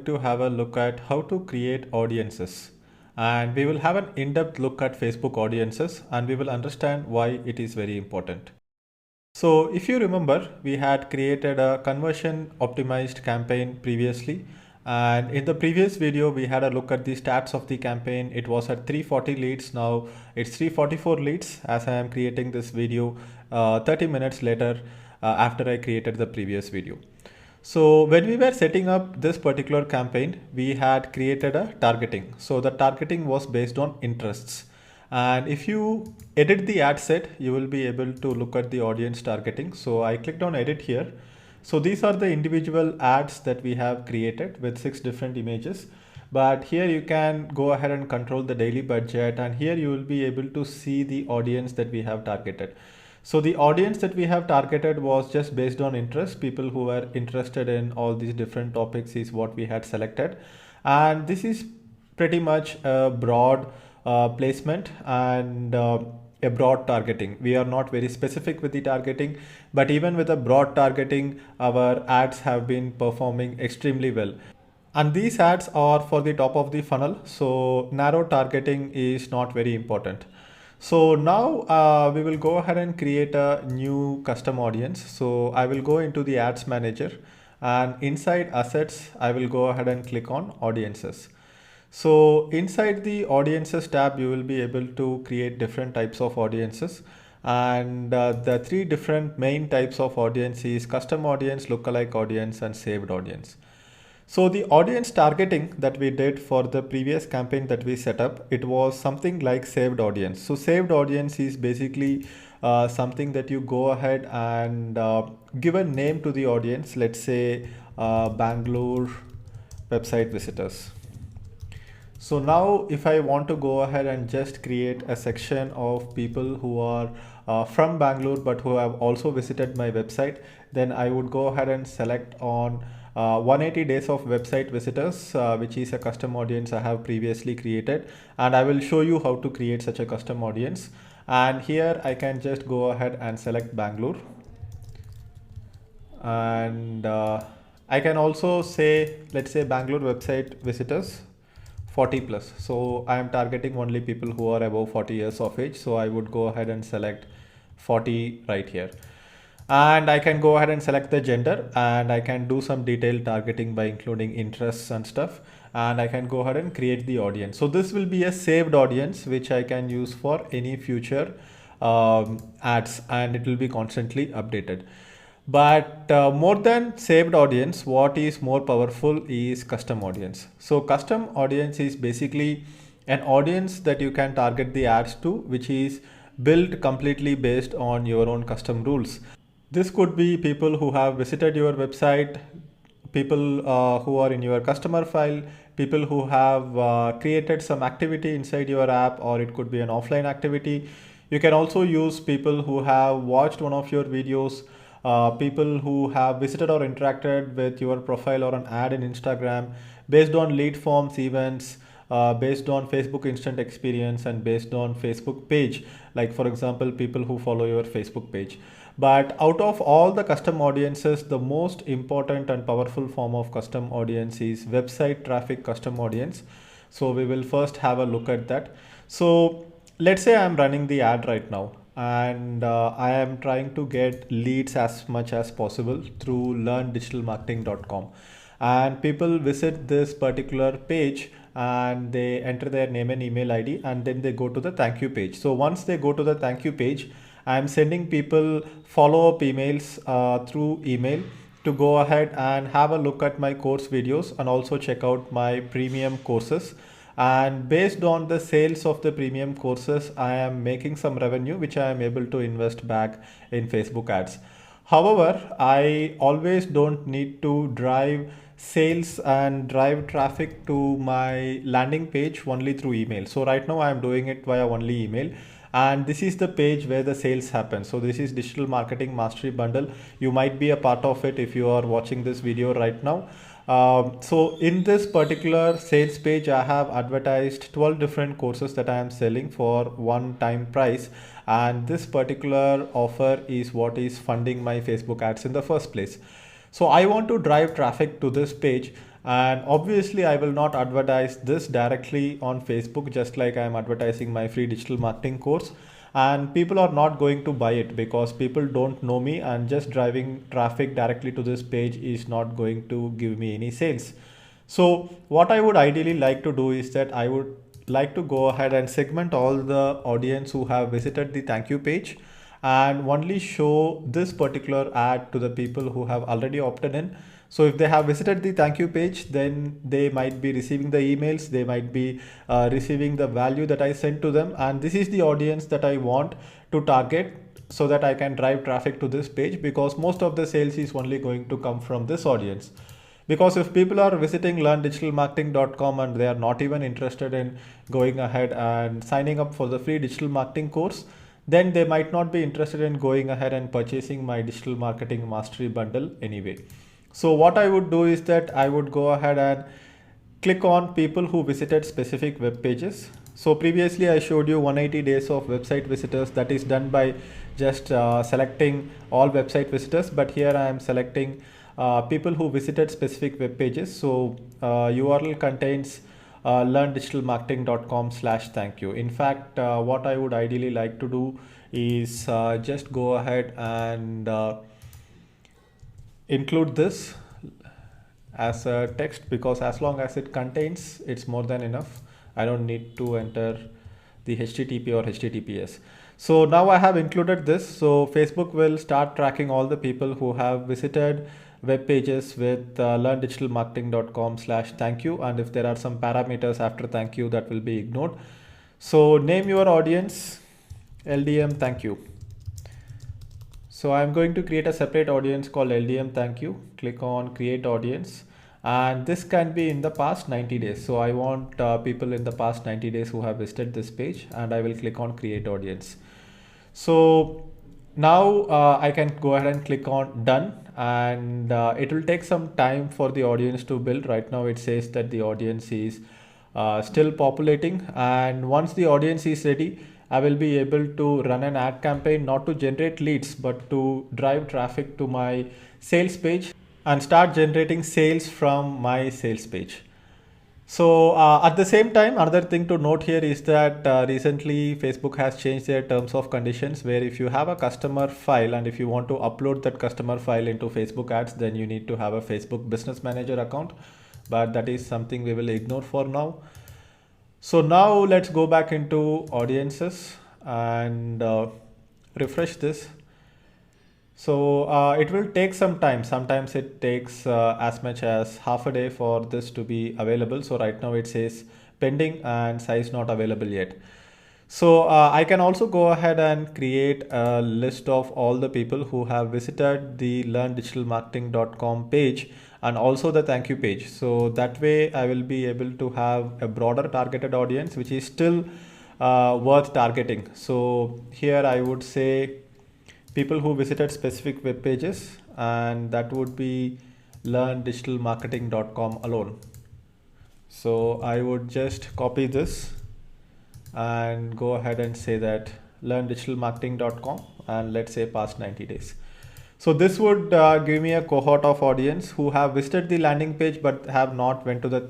To have a look at how to create audiences, and we will have an in-depth look at Facebook audiences, and we will understand why it is very important. So if you remember, we had created a conversion optimized campaign previously, and in the previous video we had a look at the stats of the campaign. It was at 340 leads. Now it's 344 leads as I am creating this video 30 minutes later after I created the previous video. So when we were setting up this particular campaign, we had created a targeting. So the targeting was based on interests. And if you edit the ad set, you will be able to look at the audience targeting. So I clicked on edit here. So these are the individual ads that we have created with 6 different images. But here you can go ahead and control the daily budget, and here you will be able to see the audience that we have targeted. So the audience that we have targeted was just based on interest. People who were interested in all these different topics is what we had selected. And this is pretty much a broad placement and a broad targeting. We are not very specific with the targeting, but even with a broad targeting, our ads have been performing extremely well. And these ads are for the top of the funnel. So narrow targeting is not very important. So now we will go ahead and create a new custom audience. So I will go into the ads manager, and inside assets, I will go ahead and click on audiences. So inside the audiences tab, you will be able to create different types of audiences. And the 3 different main types of audience is custom audience, lookalike audience, and saved audience. So the audience targeting that we did for the previous campaign that we set up, it was something like saved audience. So saved audience is basically something that you go ahead and give a name to the audience. Let's say Bangalore website visitors. So now if I want to go ahead and just create a section of people who are from Bangalore but who have also visited my website, then I would go ahead and select on 180 days of website visitors, which is a custom audience I have previously created, and I will show you how to create such a custom audience. And here I can just go ahead and select Bangalore, and I can also say, let's say Bangalore website visitors 40 plus. So I am targeting only people who are above 40 years of age. So I would go ahead and select 40 right here. And I can go ahead and select the gender, and I can do some detailed targeting by including interests and stuff. And I can go ahead and create the audience. So this will be a saved audience, which I can use for any future ads, and it will be constantly updated. But more than saved audience, what is more powerful is custom audience. So custom audience is basically an audience that you can target the ads to, which is built completely based on your own custom rules. This could be people who have visited your website, people who are in your customer file, people who have created some activity inside your app, or it could be an offline activity. You can also use people who have watched one of your videos, people who have visited or interacted with your profile or an ad in Instagram, based on lead forms events, based on Facebook instant experience, and based on Facebook page, like for example people who follow your Facebook page. But out of all the custom audiences, the most important and powerful form of custom audience is website traffic custom audience. So we will first have a look at that. So let's say I'm running the ad right now, and I am trying to get leads as much as possible through learndigitalmarketing.com. And people visit this particular page and they enter their name and email ID, and then they go to the thank you page. So once they go to the thank you page, I'm sending people follow-up emails through email to go ahead and have a look at my course videos and also check out my premium courses. And based on the sales of the premium courses, I am making some revenue, which I am able to invest back in Facebook ads. However, I always don't need to drive sales and drive traffic to my landing page only through email. So right now I am doing it via only email, and this is the page where the sales happen. So this is Digital Marketing Mastery Bundle. You might be a part of it if you are watching this video right now. So in this particular sales page, I have advertised 12 different courses that I am selling for one-time price, and this particular offer is what is funding my Facebook ads in the first place. So I want to drive traffic to this page, And obviously I will not advertise this directly on Facebook, just like I am advertising my free digital marketing course. And people are not going to buy it because people don't know me, and just driving traffic directly to this page is not going to give me any sales. So what I would ideally like to do is that I would like to go ahead and segment all the audience who have visited the thank you page, and only show this particular ad to the people who have already opted in. So if they have visited the thank you page, then they might be receiving the emails, they might be receiving the value that I sent to them. And this is the audience that I want to target so that I can drive traffic to this page, because most of the sales is only going to come from this audience. Because if people are visiting learndigitalmarketing.com and they are not even interested in going ahead and signing up for the free digital marketing course, then they might not be interested in going ahead and purchasing my digital marketing mastery bundle anyway. So what I would do is that I would go ahead and click on people who visited specific web pages. So previously I showed you 180 days of website visitors. That is done by just selecting all website visitors, but here I am selecting people who visited specific web pages. So URL contains learndigitalmarketing.com/thank you. In fact, what I would ideally like to do is just go ahead and include this as a text, because as long as it contains, it's more than enough. I don't need to enter the HTTP or HTTPS. So now I have included this. So Facebook will start tracking all the people who have visited web pages with learndigitalmarketing.com/thank you, and if there are some parameters after thank you, that will be ignored. So name your audience LDM thank you. So I'm going to create a separate audience called LDM thank you. Click on create audience, and this can be in the past 90 days. So I want people in the past 90 days who have visited this page, and I will click on create audience. So now I can go ahead and click on done, and it will take some time for the audience to build. Right now it says that the audience is still populating, and once the audience is ready, I will be able to run an ad campaign, not to generate leads, but to drive traffic to my sales page and start generating sales from my sales page. So at the same time, another thing to note here is that recently Facebook has changed their terms of conditions, where if you have a customer file and if you want to upload that customer file into Facebook ads, then you need to have a Facebook Business Manager account. But that is something we will ignore for now. So now let's go back into audiences and refresh this. So it will take some time. Sometimes it takes as much as half a day for this to be available. So right now it says pending and size not available yet. So I can also go ahead and create a list of all the people who have visited the learndigitalmarketing.com page and also the thank you page. So that way I will be able to have a broader targeted audience, which is still worth targeting. So here I would say people who visited specific web pages, and that would be learndigitalmarketing.com alone. So I would just copy this and go ahead and say that learndigitalmarketing.com, and let's say past 90 days. So this would give me a cohort of audience who have visited the landing page but have not went to the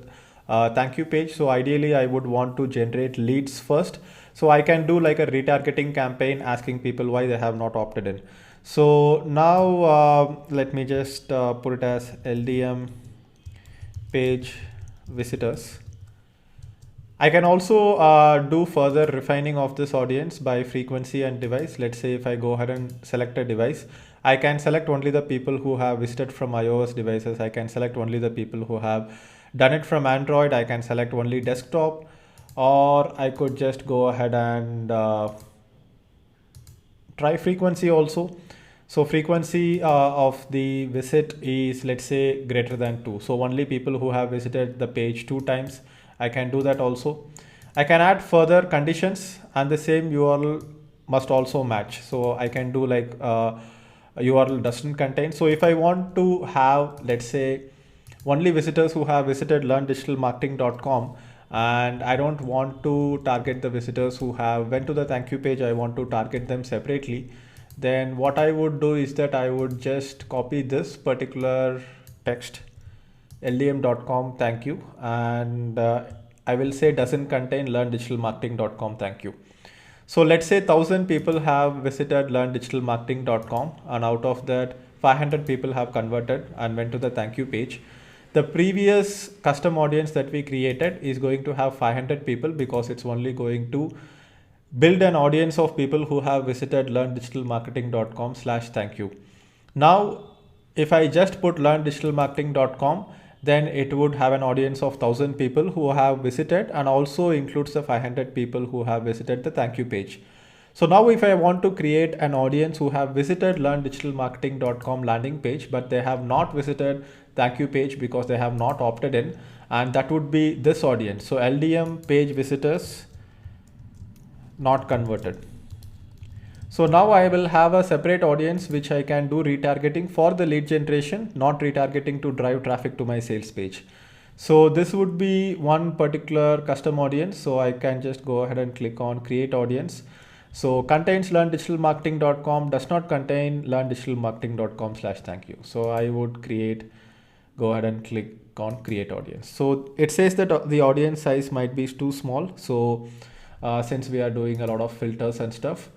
thank you page. So ideally I would want to generate leads first. So I can do like a retargeting campaign asking people why they have not opted in. So now let me just put it as LDM page visitors. I can also do further refining of this audience by frequency and device. Let's say if I go ahead and select a device, I can select only the people who have visited from iOS devices. I can select only the people who have done it from Android. I can select only desktop, or I could just go ahead and try frequency also. So frequency of the visit is, let's say, greater than 2. So only people who have visited the page 2 times. I can do that also. I can add further conditions, and the same URL must also match. So I can do like URL doesn't contain. So if I want to have, let's say, only visitors who have visited learndigitalmarketing.com, and I don't want to target the visitors who have went to the thank you page, I want to target them separately, then what I would do is that I would just copy this particular text ldm.com thank you, and I will say doesn't contain learndigitalmarketing.com thank you. So let's say 1000 people have visited learndigitalmarketing.com, and out of that 500 people have converted and went to the thank you page. The previous custom audience that we created is going to have 500 people because it's only going to build an audience of people who have visited learndigitalmarketing.com/thank you. Now, if I just put learndigitalmarketing.com, then it would have an audience of 1000 people who have visited, and also includes the 500 people who have visited the thank you page. So now if I want to create an audience who have visited learndigitalmarketing.com landing page, but they have not visited thank you page because they have not opted in, and that would be this audience. So LDM page visitors not converted. So now I will have a separate audience which I can do retargeting for the lead generation, not retargeting to drive traffic to my sales page. So this would be one particular custom audience. So I can just go ahead and click on create audience. So contains learndigitalmarketing.com, does not contain learndigitalmarketing.com/thank you. So I would go ahead and click on create audience. So it says that the audience size might be too small. So since we are doing a lot of filters and stuff,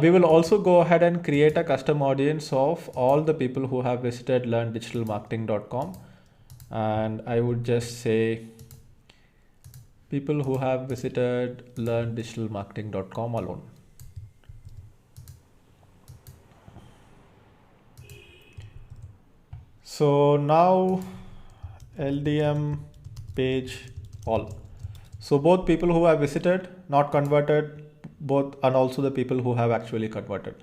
we will also go ahead and create a custom audience of all the people who have visited learndigitalmarketing.com, and I would just say people who have visited learndigitalmarketing.com alone. So now LDM page all. So both people who have visited, not converted, both, and also the people who have actually converted.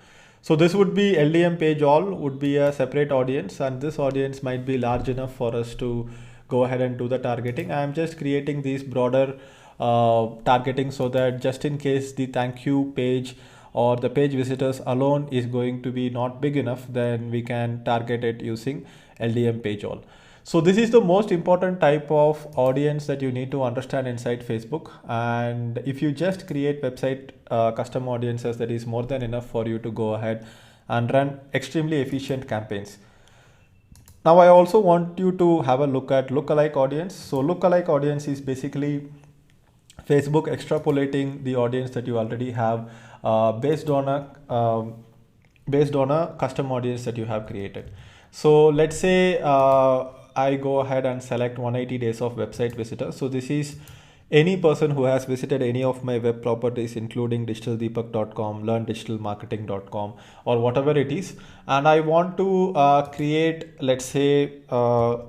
So this would be LDM page all would be a separate audience, and this audience might be large enough for us to go ahead and do the targeting. I am just creating these broader targeting so that just in case the thank you page or the page visitors alone is going to be not big enough, then we can target it using LDM page all. So this is the most important type of audience that you need to understand inside Facebook. And if you just create website custom audiences, that is more than enough for you to go ahead and run extremely efficient campaigns. Now I also want you to have a look at lookalike audience. So lookalike audience is basically Facebook extrapolating the audience that you already have based on a custom audience that you have created. So let's say I go ahead and select 180 days of website visitors. So this is any person who has visited any of my web properties, including digitaldeepak.com, learndigitalmarketing.com, or whatever it is. And I want to create, let's say, a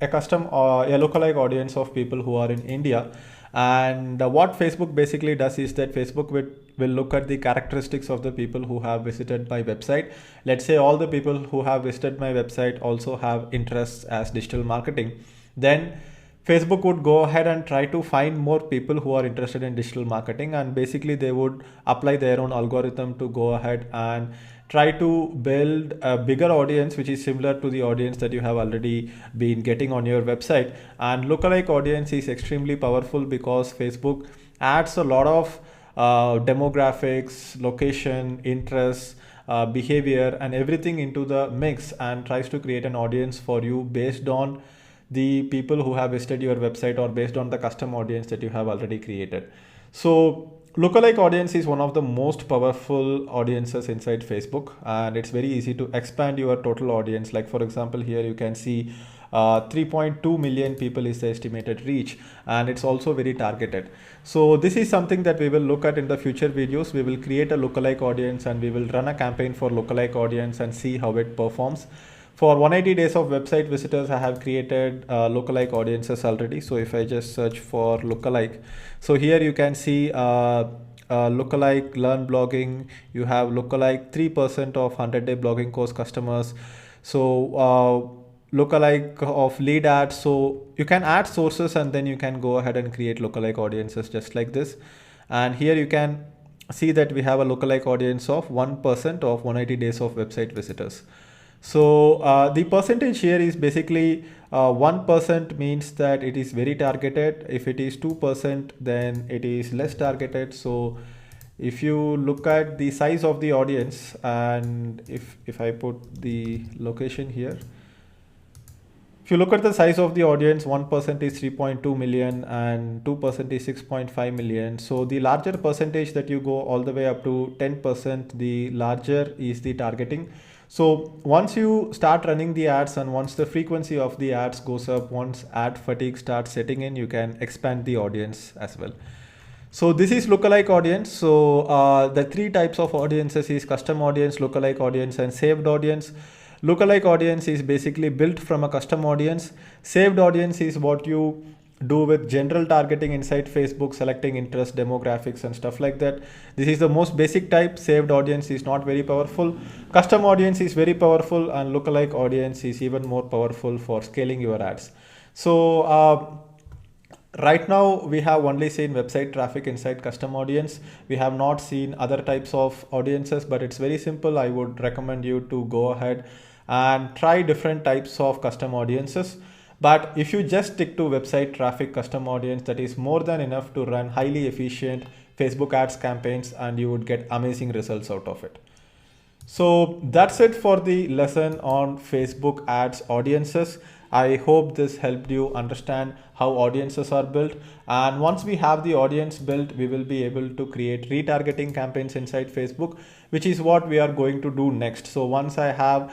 custom a lookalike audience of people who are in India. And what Facebook basically does is that Facebook will look at the characteristics of the people who have visited my website. Let's say all the people who have visited my website also have interests as digital marketing. Then Facebook would go ahead and try to find more people who are interested in digital marketing, and basically they would apply their own algorithm to go ahead and try to build a bigger audience which is similar to the audience that you have already been getting on your website. And lookalike audience is extremely powerful because Facebook adds a lot of demographics, location, interests, behavior, and everything into the mix, and tries to create an audience for you based on the people who have visited your website or based on the custom audience that you have already created. So lookalike audience is one of the most powerful audiences inside Facebook, and it's very easy to expand your total audience. Like for example, here you can see 3.2 million people is the estimated reach, and it's also very targeted. So this is something that we will look at in the future videos. We will create a lookalike audience and we will run a campaign for lookalike audience and see how it performs. For 180 days of website visitors, I have created lookalike audiences already. So if I just search for lookalike, so here you can see lookalike learn blogging. You have lookalike 3% of 100-day blogging course customers. So lookalike of lead ads. So you can add sources and then you can go ahead and create lookalike audiences just like this. And here you can see that we have a lookalike audience of 1% of 180 days of website visitors. So the percentage here is basically 1% means that it is very targeted. If it is 2%, then it is less targeted. So if you look at the size of the audience, and if I put the location here, If you look at the size of the audience, 1% is 3.2 million and 2% is 6.5 million. So the larger percentage that you go all the way up to 10%, the larger is the targeting. So once you start running the ads and once the frequency of the ads goes up, once ad fatigue starts setting in, you can expand the audience as well. So this is lookalike audience. So the three types of audiences is custom audience, lookalike audience, and saved audience. Lookalike audience is basically built from a custom audience. Saved audience is what you do with general targeting inside Facebook, selecting interest, demographics, and stuff like that. This is the most basic type. Saved audience is not very powerful. Custom audience is very powerful, and lookalike audience is even more powerful for scaling your ads. So right now we have only seen website traffic inside custom audience. We have not seen other types of audiences, but it's very simple. I would recommend you to go ahead and try different types of custom audiences. But if you just stick to website traffic custom audience, that is more than enough to run highly efficient Facebook ads campaigns, and you would get amazing results out of it. So that's it for the lesson on Facebook ads audiences. I hope this helped you understand how audiences are built. And once we have the audience built, we will be able to create retargeting campaigns inside Facebook, which is what we are going to do next. So once I have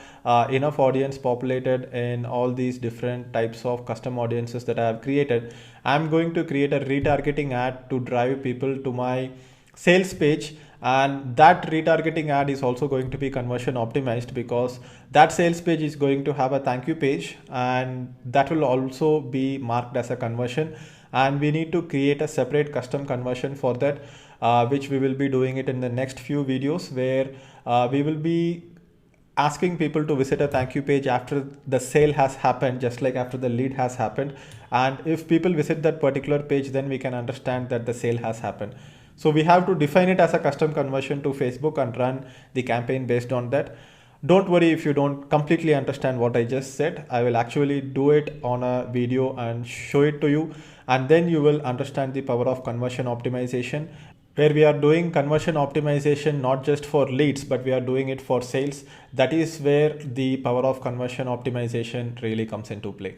enough audience populated in all these different types of custom audiences that I have created, I'm going to create a retargeting ad to drive people to my sales page. And that retargeting ad is also going to be conversion optimized, because that sales page is going to have a thank you page, and that will also be marked as a conversion. And we need to create a separate custom conversion for that, which we will be doing it in the next few videos, where we will be asking people to visit a thank you page after the sale has happened, just like after the lead has happened. And if people visit that particular page, then we can understand that the sale has happened. So we have to define it as a custom conversion to Facebook and run the campaign based on that. Don't worry if you don't completely understand what I just said. I will actually do it on a video and show it to you, and then you will understand the power of conversion optimization, where we are doing conversion optimization not just for leads, but we are doing it for sales. That is where the power of conversion optimization really comes into play.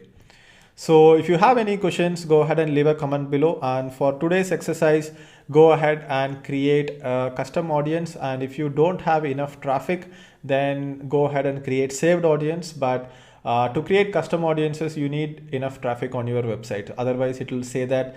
So if you have any questions, go ahead and leave a comment below. And for today's exercise, go ahead and create a custom audience. And if you don't have enough traffic, then go ahead and create saved audience. But to create custom audiences, you need enough traffic on your website. Otherwise, it will say that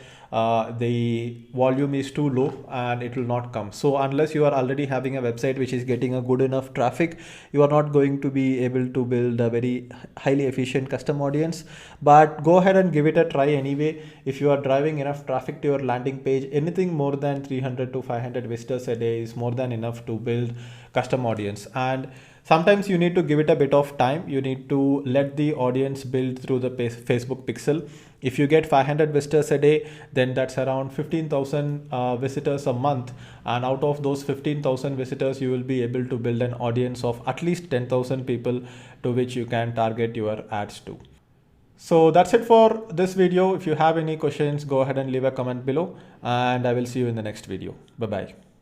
the volume is too low and it will not come. So unless you are already having a website which is getting a good enough traffic, you are not going to be able to build a very highly efficient custom audience. But go ahead and give it a try anyway. If you are driving enough traffic to your landing page, anything more than 300 to 500 visitors a day is more than enough to build custom audience. And sometimes you need to give it a bit of time. You need to let the audience build through the Facebook pixel. If you get 500 visitors a day, then that's around 15,000 visitors a month. And out of those 15,000 visitors, you will be able to build an audience of at least 10,000 people to which you can target your ads to. So that's it for this video. If you have any questions, go ahead and leave a comment below, and I will see you in the next video. Bye-bye.